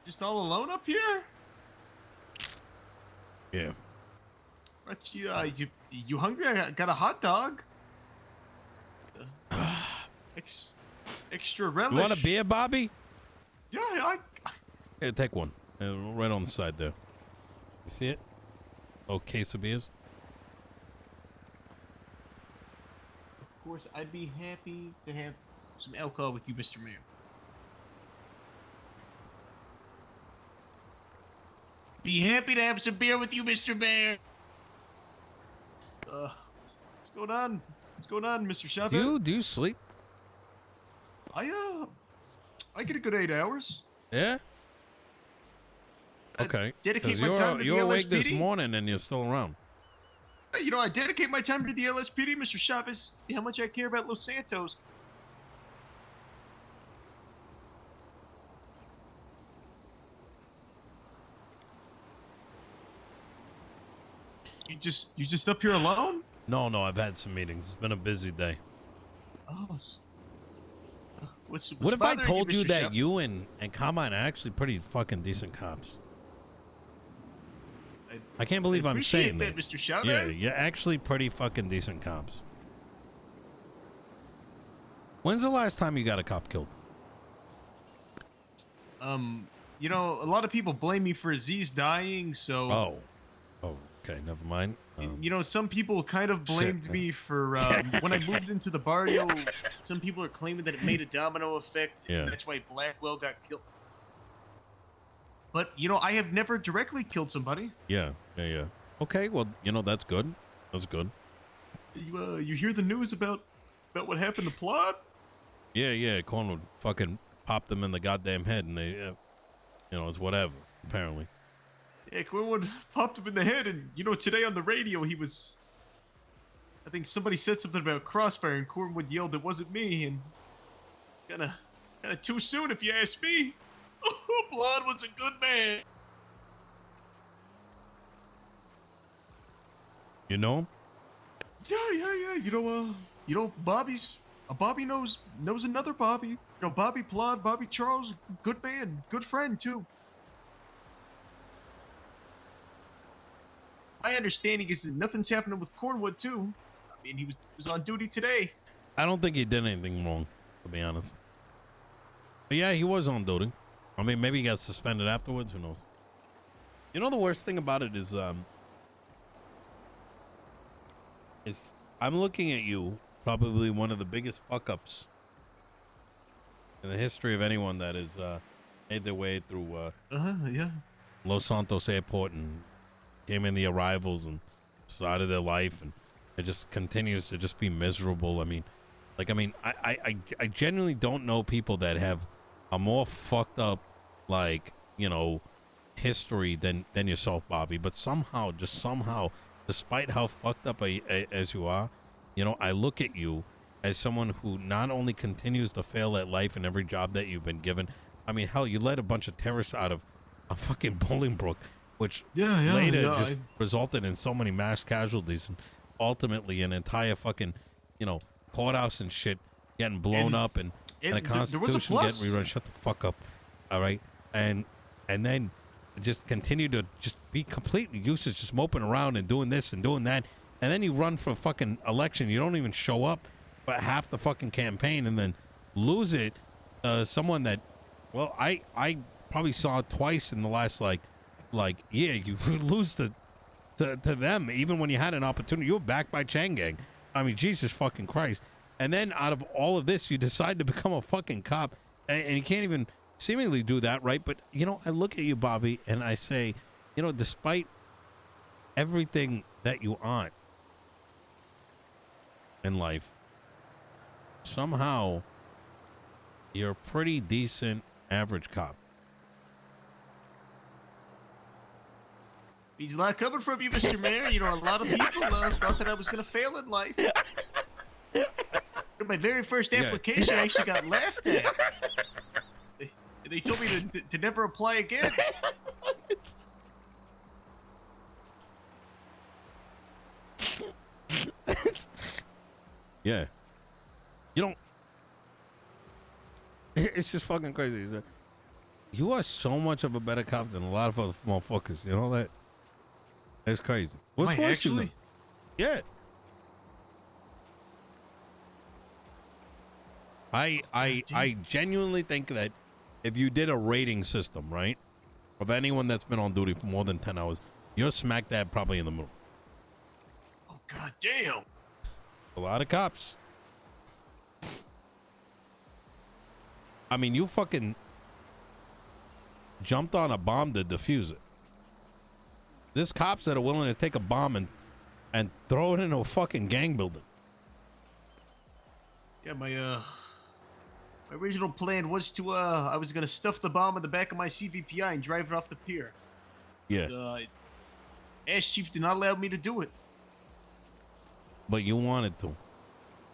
Just all alone up here? Yeah. But you hungry? I got a hot dog. Extra relish. You want a beer, Bobby? Yeah, Here, take one. Right on the side there. You see it? Oh, case of beers. Of course, I'd be happy to have some alcohol with you, Mr. Mayor. Be happy to have some beer with you, Mr. Mayor. What's going on? What's going on, Mr. Chavez? Do you sleep? I get a good 8 hours. Yeah. Okay. Dedicate my time to the you're awake LSPD. this morning and you're still around. You know, I dedicate my time to the LSPD, Mr. Chavez. How much I care about Los Santos. You just up here alone? No, I've had some meetings. It's been a busy day. Oh, what's What if I bothering told you Mr. that Chavez? you and Carmine are actually pretty fucking decent cops? I can't believe I'm saying that, that. Mr. Chavez. Yeah, you're actually pretty fucking decent cops. When's the last time you got a cop killed? You know, a lot of people blame me for Aziz dying, so. Oh, okay, never mind. You know, some people kind of blamed me for when I moved into the barrio. Some people are claiming that it made a domino effect, Yeah. and that's why Blackwell got killed. But you know, I have never directly killed somebody. Yeah. Okay, well, you know, that's good. That's good. You hear the news about what happened to Plot? Yeah, Cornwood fucking popped them in the goddamn head, and they, you know, it's whatever, apparently. Yeah, Cornwood popped him in the head, and you know, today on the radio he was. I think somebody said something about Crossfire, and Cornwood yelled it wasn't me, and kind of too soon if you ask me. Blood was a good man. You know him? Yeah. You know, Bobby knows another Bobby. You know, Bobby Plod, Bobby Charles, good man, good friend too. My understanding is that nothing's happening with Cornwood too. I mean, he was on duty today. I don't think he did anything wrong, to be honest. But yeah, he was on duty. I mean, maybe he got suspended afterwards. Who knows? You know, the worst thing about it is I'm looking at you, probably one of the biggest fuck-ups in the history of anyone that has made their way through Yeah. Los Santos Airport and came in the arrivals and started their life, and it just continues to just be miserable. I mean, I genuinely don't know people that have a more fucked up, like, you know, history than yourself, Bobby. But somehow, despite how fucked up as you are, you know, I look at you as someone who not only continues to fail at life in every job that you've been given. I mean, hell, you led a bunch of terrorists out of a fucking Bolingbrook, which later just resulted in so many mass casualties and ultimately an entire fucking, you know, courthouse and shit getting blown up and a constitution getting rerun. Shut the fuck up. All right. And then just continue to just be completely useless, just moping around and doing this and doing that. And then you run for a fucking election. You don't even show up for half the fucking campaign and then lose it. Someone that, well, I probably saw twice in the last like year. You lose to them even when you had an opportunity. You were backed by Chang Gang. I mean, Jesus fucking Christ. And then out of all of this, you decide to become a fucking cop, and you can't even seemingly do that, right? But, you know, I look at you, Bobby, and I say, you know, despite everything that you aren't in life, somehow you're a pretty decent average cop. Means a lot coming from you, Mr. Mayor. You know, a lot of people thought that I was going to fail in life. My very first application, I actually got laughed at. They told me to never apply again. Yeah. You don't... It's just fucking crazy. You are so much of a better cop than a lot of other motherfuckers. You know that? That's crazy. Am What's I worse than actually? them? Yeah. I genuinely think that if you did a rating system, right, of anyone that's been on duty for more than 10 hours, you're smack dab probably in the middle. Oh god damn. A lot of cops. I mean, you fucking jumped on a bomb to defuse it. There's cops that are willing to take a bomb and throw it into a fucking gang building. Yeah, my original plan was to I was gonna stuff the bomb in the back of my CVPI and drive it off the pier. Yeah. Ash Chief did not allow me to do it. But you wanted to.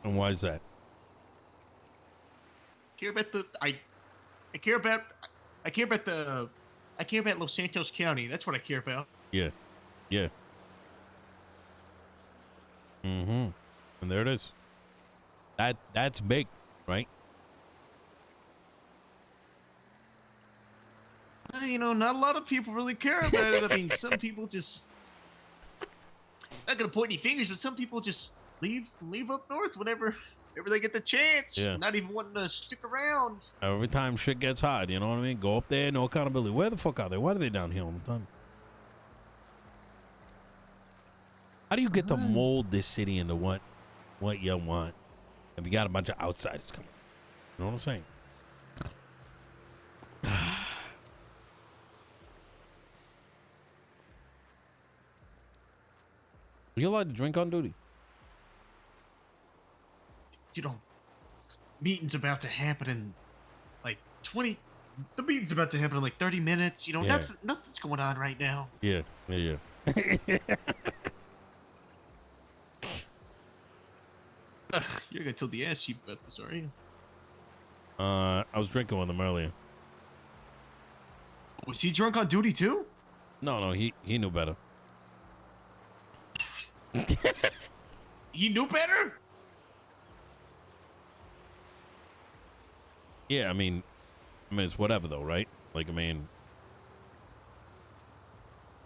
And why is that? Care about the I care about I care about Los Santos County. That's what I care about. Yeah. Yeah. Mm-hmm. And there it is. That's big, right? You know, not a lot of people really care about it. I mean, some people just not gonna point any fingers, but some people just leave up north whenever they get the chance. Yeah. Not even wanting to stick around. Every time shit gets hot, you know what I mean? Go up there, no accountability. Where the fuck are they? Why are they down here all the time? How do you get to mold this city into what you want if you got a bunch of outsiders coming? You know what I'm saying? Are you allowed to drink on duty? You know, meeting's about to happen in like 20. The meeting's about to happen in like 30 minutes. You know, Yeah. nothing's going on right now. Yeah. You're gonna tell the ass chief about this, are you? I was drinking with him earlier. Was he drunk on duty too? No, he knew better. He knew better? Yeah, I mean, it's whatever though, right? Like, I mean,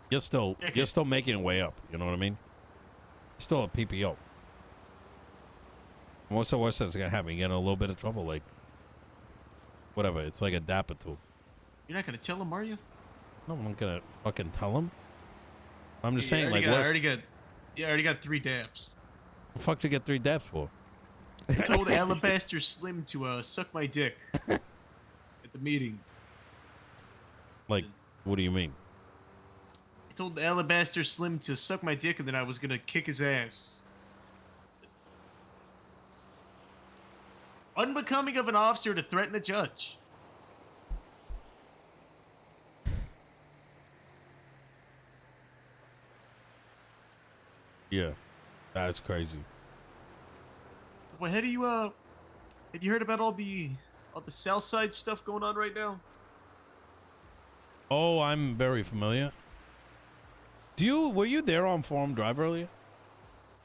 you're still making your way up. You know what I mean? Still a PPO. What's the worst that's gonna happen? You get in a little bit of trouble, like whatever. It's like a dapper tool. You're not gonna tell him, are you? No, I'm not gonna fucking tell him. I'm just Yeah, saying, like, I what already got 3 daps. the fuck did you get 3 daps for? I told Alabaster Slim to suck my dick at the meeting. Like, what do you mean? I told Alabaster Slim to suck my dick and then I was gonna kick his ass. Unbecoming of an officer to threaten a judge. Yeah, that's crazy. Well, have you heard about all the South Side stuff going on right now? Oh, I'm very familiar. Were you there on Forum Drive earlier?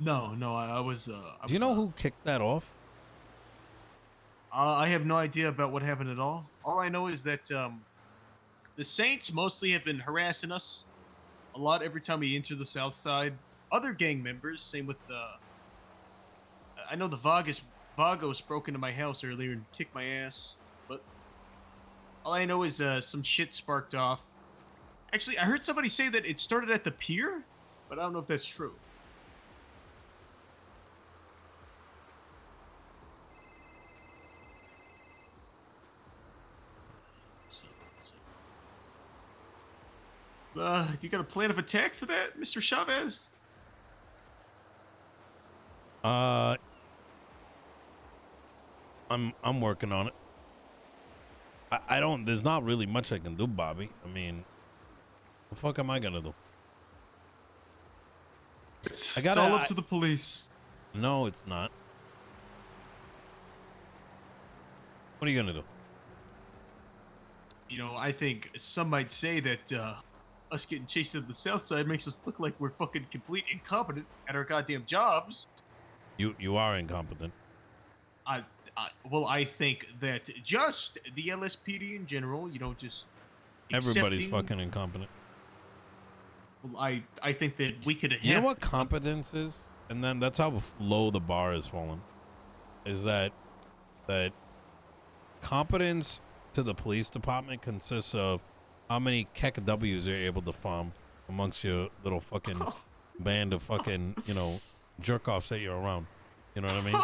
No, I was. Do you know who kicked that off? I have no idea about what happened at all. All I know is that the Saints mostly have been harassing us a lot every time we enter the South Side. Other gang members, same with I know the Vagos broke into my house earlier and kicked my ass. But all I know is some shit sparked off. Actually, I heard somebody say that it started at the pier, but I don't know if that's true. You got a plan of attack for that, Mr. Chavez? I'm working on it. I don't. There's not really much I can do, Bobby. I mean, the fuck am I gonna do? It's all up to the police. No, it's not. What are you gonna do? You know, I think some might say that us getting chased to the South Side makes us look like we're fucking complete incompetent at our goddamn jobs. You are incompetent. Well, I think that just the LSPD in general, you know, just Everybody's accepting. fucking incompetent. Well, I think that we could have. You know what competence is? And then that's how low the bar has fallen. Is that competence to the police department consists of how many Keck W's you're able to farm amongst your little fucking band of fucking, you know, jerk-offs that you're around. You know what I mean?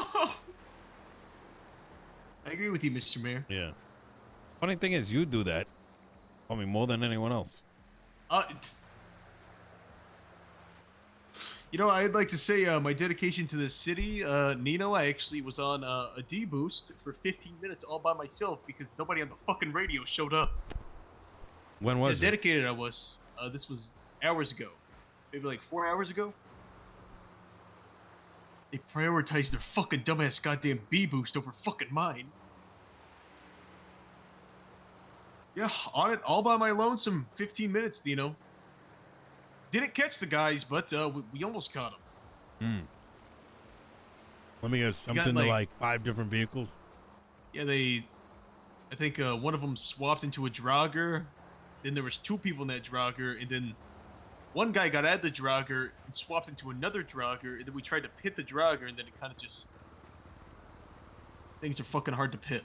I agree with you, Mr. Mayor. Yeah. Funny thing is, you do that. I mean, more than anyone else. You know, I'd like to say my dedication to the city, Nino. I actually was on a D boost for 15 minutes all by myself because nobody on the fucking radio showed up. When was How it? dedicated I was. This was hours ago, maybe like 4 hours ago. They prioritized their fucking dumbass goddamn B boost over fucking mine. Yeah, on it all by my lonesome. 15 minutes, Nino. Didn't catch the guys, but we almost caught them. Let me guess, jumped into like 5 different vehicles. Yeah, I think one of them swapped into a drogger. Then there was 2 people in that drogger, and then one guy got out of the drogger and swapped into another drogger, and then we tried to pit the drogger, and then it kind of just... Things are fucking hard to pit.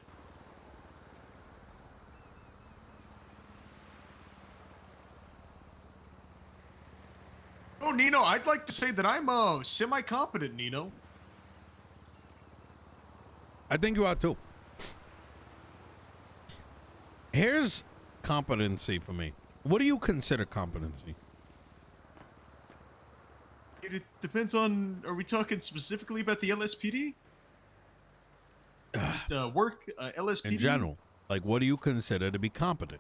Oh, Nino, I'd like to say that I'm semi-competent, Nino. I think you are too. Here's competency for me. What do you consider competency? It depends on... Are we talking specifically about the LSPD? Just work, LSPD? In general. Like, what do you consider to be competent?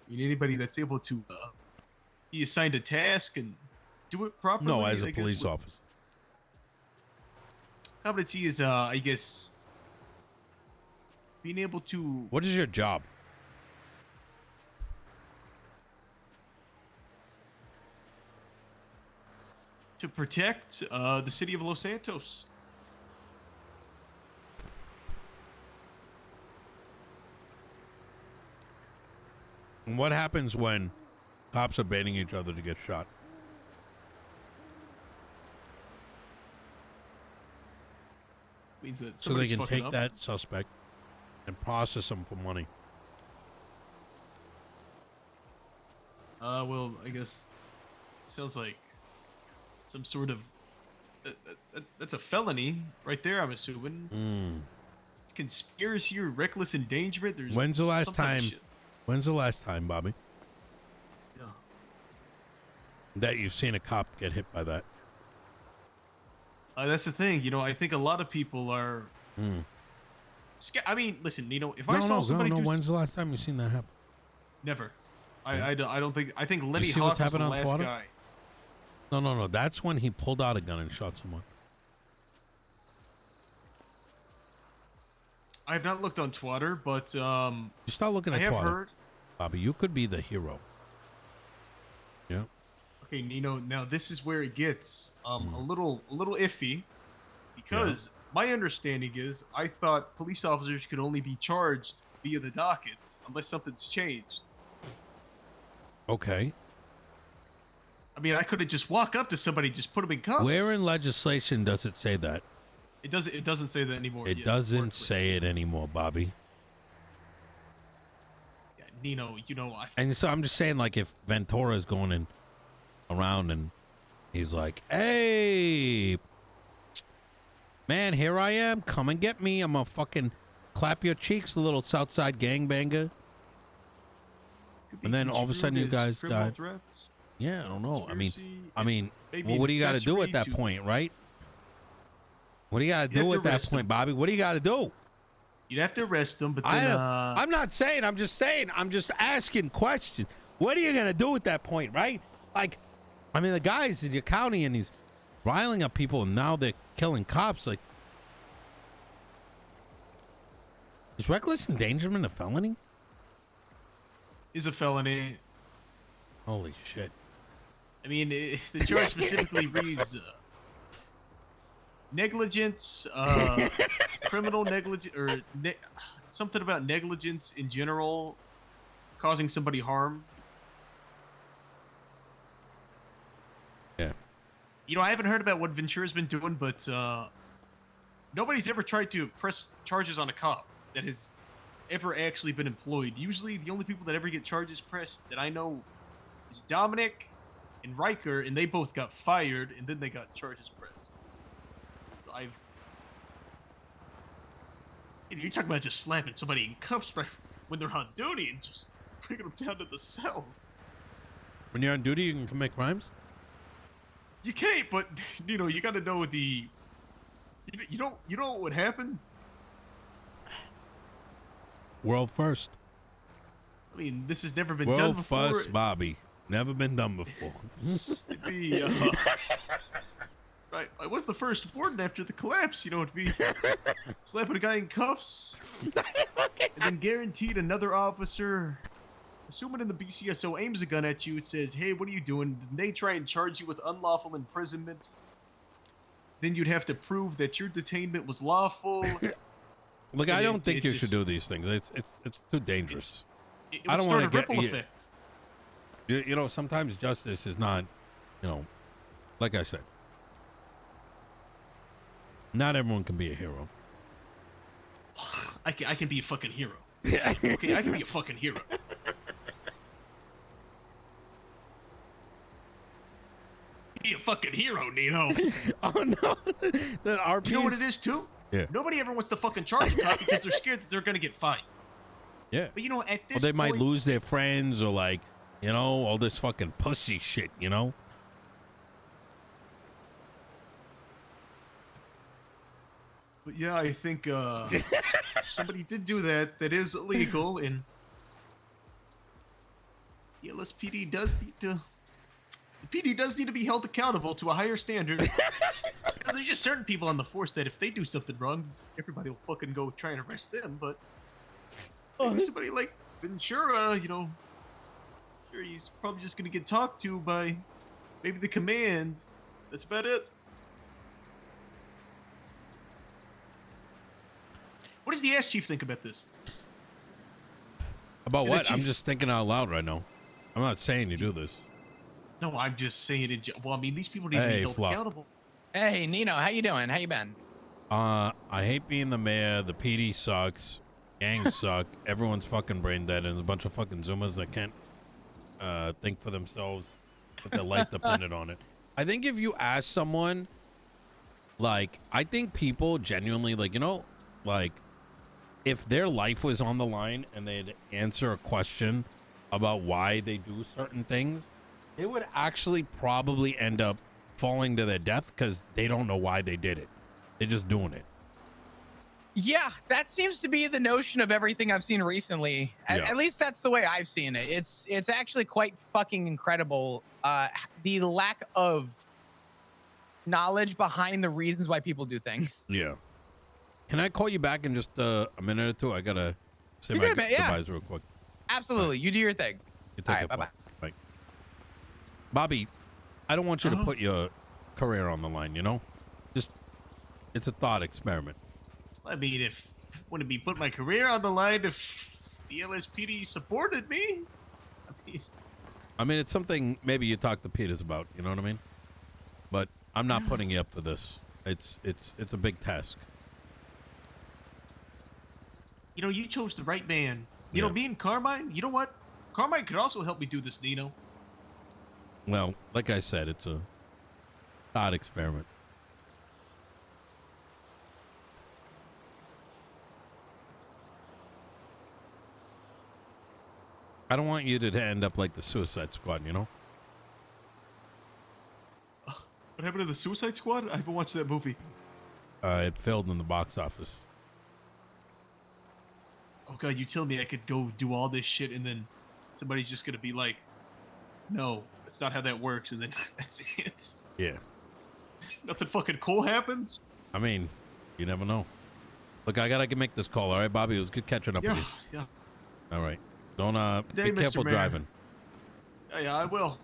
You need anybody that's able to be assigned a task and do it properly? No, as a police officer. Competency is, I guess, being able to... What is your job? To protect the city of Los Santos. And what happens when cops are baiting each other to get shot? Means that so they somebody's can fucking take up. that suspect and process them for money. Well, I guess it sounds like some sort of... that's a felony right there, I'm assuming. It's conspiracy or reckless endangerment. There's When's the last some type of time? shit. When's the last time, Bobby, Yeah. that you've seen a cop get hit by that? That's the thing, you know. I think a lot of people are. I mean, listen, you know, if I saw somebody do... When's the last time you've seen that happen? Never. I don't think. I think Lenny see what's Hawk was the happening on last Twitter? guy. No. That's when he pulled out a gun and shot someone. I have not looked on Twitter, but You start looking at I have Twitter, heard. Bobby. You could be the hero. Yeah. Okay, Nino. Now this is where it gets a little iffy, because my understanding is I thought police officers could only be charged via the dockets unless something's changed. Okay. I mean, I could have just walk up to somebody, just put them in cuffs. Where in legislation does it say that? It doesn't. It doesn't say that anymore. It yet, doesn't say it anymore, Bobby. Yeah, Nino, you know, And so I'm just saying, like, if Ventura is going in around and he's like, "Hey, man, here I am. Come and get me. I'm gonna fucking clap your cheeks, a little Southside gangbanger." And then all of a sudden you guys die. Threats, Yeah, I don't know. I mean, maybe well, what do you got to do at accessory that to- point, right? What do you got to You have do to at that arrest point, him. Bobby? What do you got to do? You'd have to arrest them, but then I'm not saying. I'm just saying. I'm just asking questions. What are you gonna do at that point, right? Like, I mean, the guy's in your county and he's riling up people, and now they're killing cops. Like, is reckless endangerment a felony? is a felony. Holy shit! I mean, the charge specifically reads negligence, criminal negligence, or something about negligence in general. causing somebody harm. Yeah. You know, I haven't heard about what Ventura's been doing, but nobody's ever tried to press charges on a cop that has ever actually been employed. Usually, the only people that ever get charges pressed that I know is Dominic and Riker, and they both got fired, and then they got charges pressed. So you're talking about just slapping somebody in cuffs right when they're on duty and just bringing them down to the cells. When you're on duty, you can commit crimes? You can't, but you know, you got to know the. You know what would happen? World first. I mean, this has never been World done before. first, Bobby. Never been done before. It'd be right. I was the first warden after the collapse. You know, it'd be slapping a guy in cuffs, and then guaranteed another officer. Assuming in the BCSO aims a gun at you, it says, "Hey, what are you doing?" And they try and charge you with unlawful imprisonment. Then you'd have to prove that your detainment was lawful. Look, I don't think you should do these things. It's too dangerous. It I don't want to get ripple effect. You know, sometimes justice is not, you know, like I said, not everyone can be a hero. I can be a fucking hero. Yeah. Okay, I can be a fucking hero. Be a fucking hero, Nino. Oh no, the RP. You know what it is too? Yeah. Nobody ever wants to fucking charge a cop because they're scared that they're gonna get fined. Yeah. But you know, at this Or they might point, lose their friends, or like, you know, all this fucking pussy shit. You know. But yeah, I think somebody did do that. That is illegal, and the LSPD does need to. The PD does need to be held accountable to a higher standard. You know, there's just certain people on the force that if they do something wrong, everybody will fucking go try and arrest them. But maybe somebody like Ventura, you know, sure, he's probably just gonna get talked to by maybe the command. That's about it. What does the ass chief think about this? About Hey, what? Chief. I'm just thinking out loud right now. I'm not saying you do this. No, I'm just saying it. Well, I mean, these people need to be Hey, held Fluff. accountable. Hey, Nino, how you doing? How you been? I hate being the mayor. The PD sucks. Gangs suck. Everyone's fucking brain dead, and there's a bunch of fucking Zoomers that can't think for themselves with their life dependent on it. I think if you ask someone, like, I think people genuinely, like, you know, like, if their life was on the line and they'd answer a question about why they do certain things, they would actually probably end up falling to their death because they don't know why they did it. They're just doing it. Yeah, that seems to be the notion of everything I've seen recently. Yeah. At least that's the way I've seen it. It's actually quite fucking incredible. The lack of knowledge behind the reasons why people do things. Yeah. Can I call you back in just a minute or two? I gotta say You're my good, man. Yeah. goodbyes real quick. Absolutely. You do your thing. You take All it. right, bye-bye. Bye. Bobby, I don't want you to put your career on the line, you know? Just, it's a thought experiment. I mean, if wouldn't be put my career on the line if the LSPD supported me. I mean, it's something maybe you talk to Peters about, you know what I mean? But I'm not putting you up for this. It's a big task. You know, you chose the right man. You Yeah. know, me and Carmine, you know what? Carmine could also help me do this, Nino. Well, like I said, it's a thought experiment. I don't want you to end up like the Suicide Squad, you know? What happened to the Suicide Squad? I haven't watched that movie. It failed in the box office. Oh god, you tell me I could go do all this shit and then somebody's just gonna be like, no, that's not how that works, and then that's it. Yeah. Nothing fucking cool happens? I mean, you never know. Look, I gotta make this call, all right, Bobby? It was good catching up with Yeah, you. yeah. All right. Don't Good day, be careful Mr. Mayor. driving. Yeah, I will.